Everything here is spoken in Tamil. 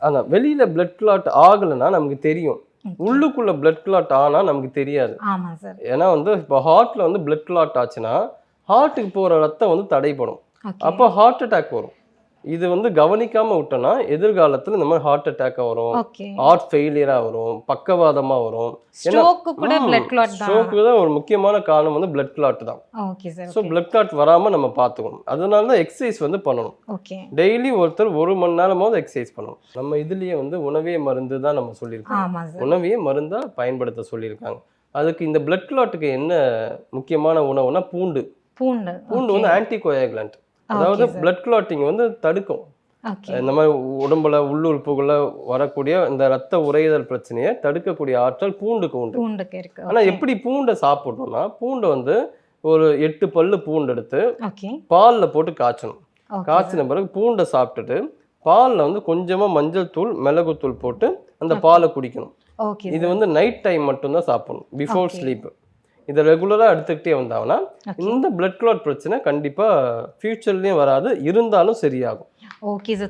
அதான் வெளியில பிளட் கிளாட் ஆகலைன்னா நமக்கு தெரியும். உள்ளுக்குள்ள பிளட் கிளாட் ஆனா நமக்கு தெரியாது. ஆமா சார். ஏன்னா வந்து இப்போ ஹார்ட்ல வந்து பிளட் கிளாட் ஆச்சுன்னா ஹார்ட்டுக்கு போற ரத்தம் வந்து தடைப்படும். ஓகே. அப்போ ஹார்ட் அட்டாக் வரும். இது வந்து கவனிக்காம விட்டோம்னா எதிர்காலத்துல இந்த மாதிரி ஹார்ட் அட்டாக்கா வரும், ஓகே. ஹார்ட் ஃபெயிலியரா வரும், பக்கவாதமா வரும். ஏன்னா ஸ்ட்ரோக்கு கூட பிளட் கிளாட் தான். ஸ்ட்ரோக்கு தான் ஒரு முக்கியமான காரணம் வந்து பிளட் கிளாட் தான். Okay sir. So blood clot வராம நம்ம பார்த்துக்கணும். அதனால தான் எக்ஸசைஸ் வந்து பண்ணணும். ஓகே. டெய்லி ஒருத்தர் 1 மணி நேரமாவது எக்ஸசைஸ் பண்ணணும். நம்ம இதுலயே வந்து உணவே மருந்து தான் நம்ம சொல்லியிருக்கோம். ஆமா சார். உணவையே மருந்தா பயன்படுத்த சொல்லியிருக்காங்க. அதுக்கு இந்த பிளட் கிளாட்டுக்கு என்ன முக்கியமான உணவுனா பூண்டு. பூண்டு. பூண்டு வந்து ஆன்டிகோயாகுலண்ட். அதாவது பிளட் கிளாட்டிங் வந்து தடுக்கும். ஓகே. இந்த மாதிரி உடம்புல உள்ளுறுப்புகள்ல வரக்கூடிய இந்த ரத்த உறைதல் பிரச்சனையை தடுக்கக்கூடிய ஆற்றல் பூண்டுக்கு உண்டு. பூண்டுக்கு இருக்கு. ஆனா எப்படி பூண்டை சாப்பிடணும்னா பூண்டை வந்து ஒரு 8 பல்லு பூண்டு எடுத்து ஓகே. பால்ல போட்டு காய்ச்சணும். ஓகே. காய்ச்சின பிறகு பூண்டை சாப்பிட்டுட்டு பால்ல வந்து கொஞ்சமா மஞ்சள் தூள் மிளகுத்தூள் போட்டு அந்த பாலை குடிக்கணும். ஓகே. இது வந்து நைட் டைம் மட்டும்தான் சாப்பிடணும், பிஃபோர் ஸ்லீப். இதை ரெகுலராக எடுத்துக்கிட்டே வந்தாங்கன்னா இந்த பிளட் கிளாட் பிரச்சனை கண்டிப்பாக ஃபியூச்சர்லேயும் வராது, இருந்தாலும் சரியாகும். Okay sir.